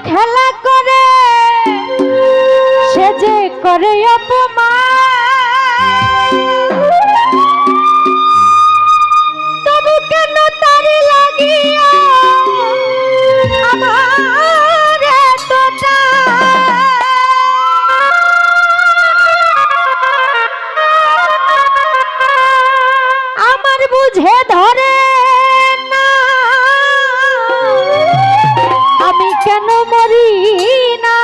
খেলা করে সে যে করে অপমান, তবু কেন তার লাগিয়া আমার এতটা আমার বুঝে ধরে না আমি কেন মরি না।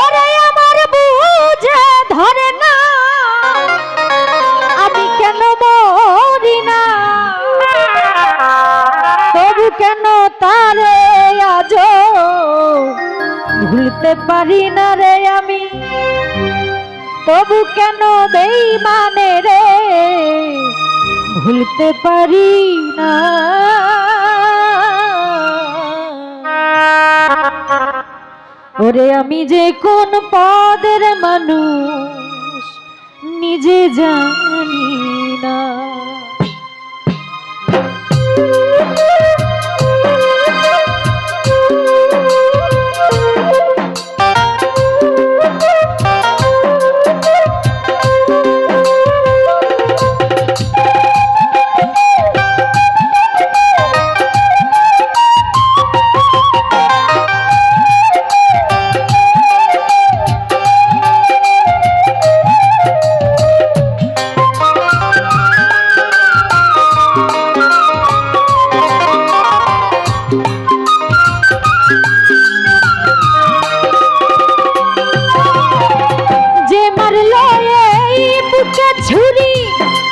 ওরে আমার বুঝে ধরে না আমি কেন মরি না, তবু কেন তারে আজ ভুলতে পারি না রে আমি, তবু কেন বেঈমানে রে ভুলতে পারি না। ওরে আমি যে কোন পদের মানুষ নিজে জানি না।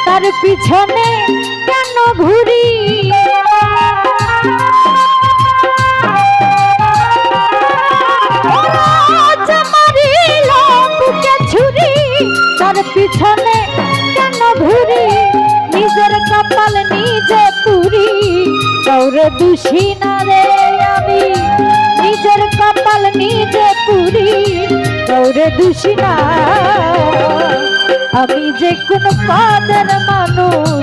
তার পিছনে কেন ঘুরি, তার পিছনে কেন ঘুরি, নিজের কপাল নিজে পুরি কাউরে দোষী না রে আমি, নিজের কপাল নিজে পুরি কাউরে দোষী না। আমি যে কোন পদের মানুষ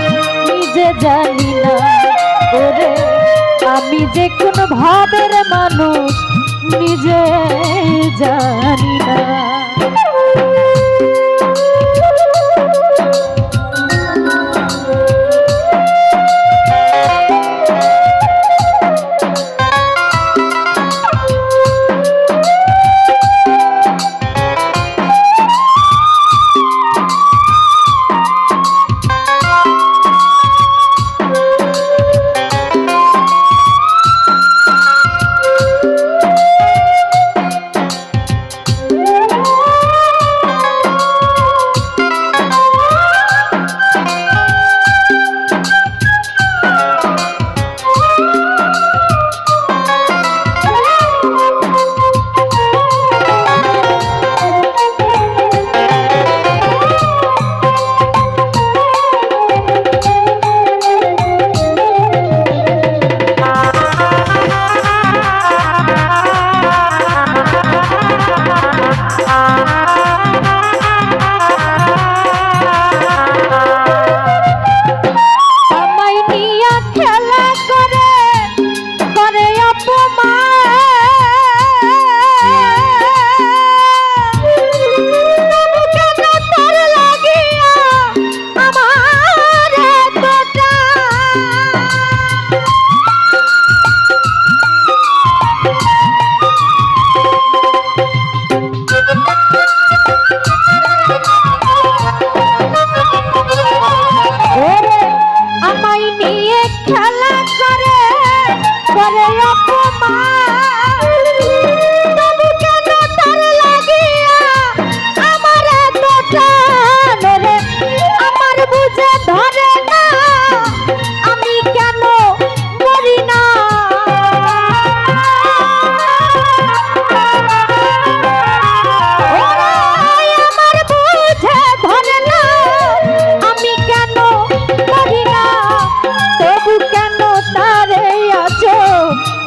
নিজে জানি না, ওরে আমি যে কোন ভাবের মানুষ নিজে জানি না।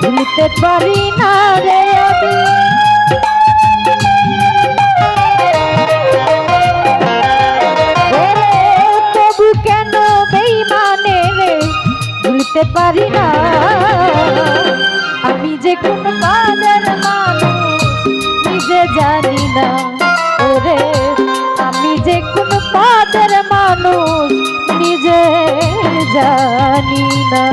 ভুলতে পারি না রে আমি। তবু কেন বেঈমানে রে ভুলতে ভুলতে পারি না। আমি যে কোন কাদের মানুষ নিজে জানি না, ওরে আমি যে কোন কাদের মানুষ নিজে জানি না।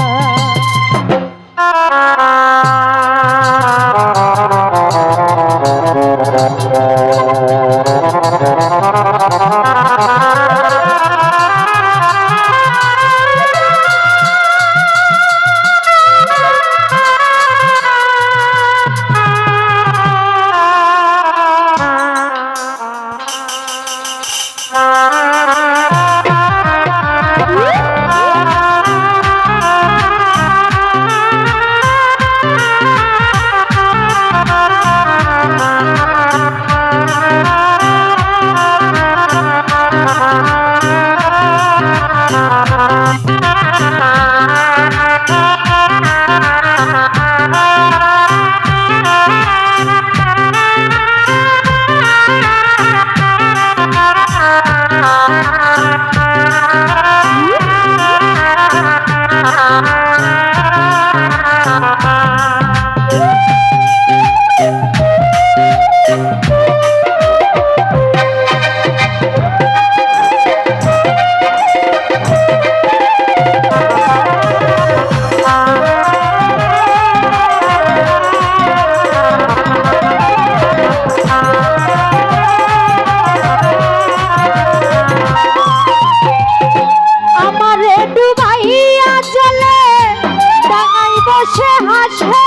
বসে হাসে,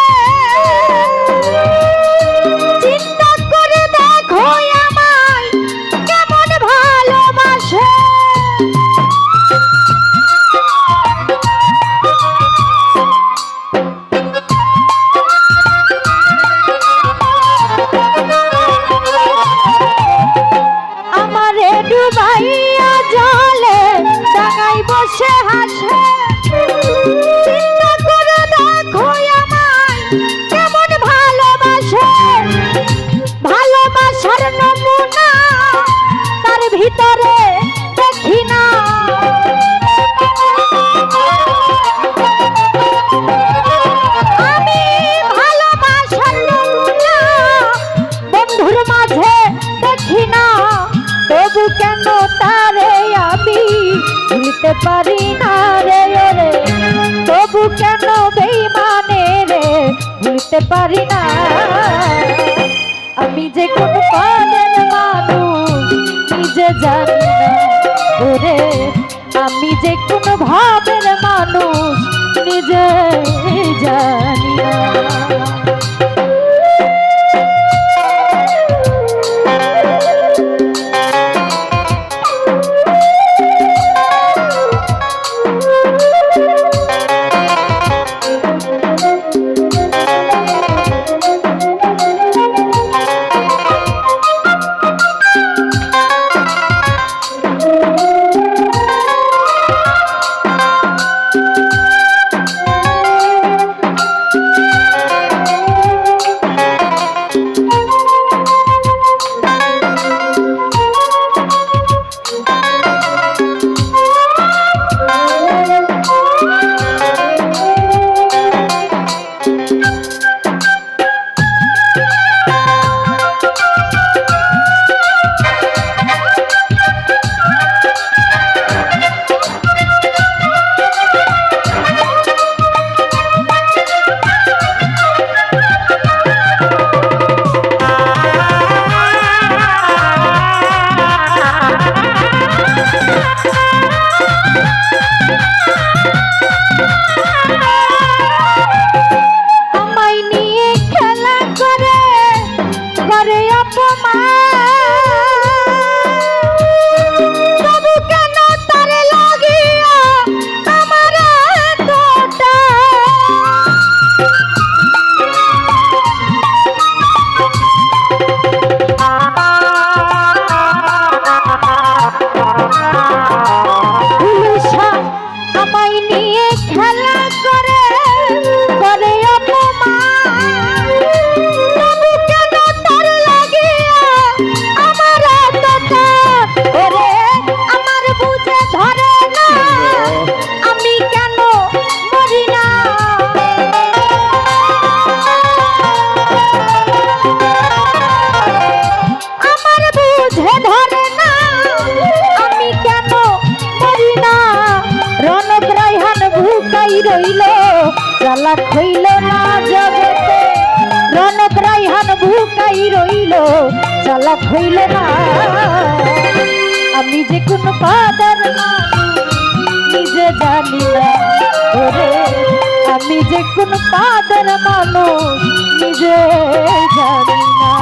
চিন্তা করে দেখো আমায় কেমন ভালোবাসে। আমারে ডুবাইয়া জলে ডাঙায় বসে হাসে, ভালোবাসার নমুনা তার ভিতরে দেখি না। আমি ভালোবাসার নমুনা বন্ধুর মাঝে দেখি না, তবু কেন তারে আমি ভুলতে পারি না রে রে, তবু কেন বেইমানে রে ভুলতে পারি না। আমি যে কোন কাদের মানুষ নিজে জানি না, ওরে আমি যে কোন ভাবের মানুষ নিজে জানি না। রইল চালাক হইল না জগতে রনক রাইহান ভুকাই রইল চালাক হইল না আমি যে কোন পাদার নিজে জানি না ওরে আমি যে কোন পাদার মানুষ নিজে জানি না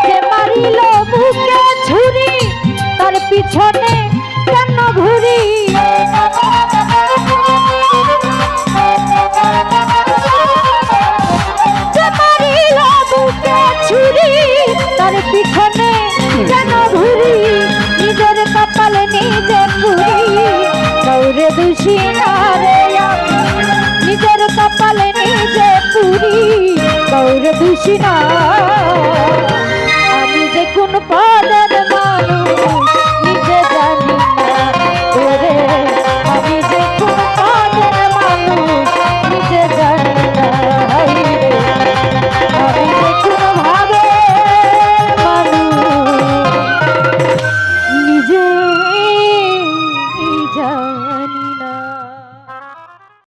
যে মারিল বুকে ছুরি তার পিছনে কেন ঘুরি যে মারিল বুকে ছুরি তার পিছনে কেন ঘুরি নিজের কপালে নিজে পুরি কাউরে দোষী না রে নিজের কপালে নিজে পুরি কাউরে দোষী না আমি যে কোন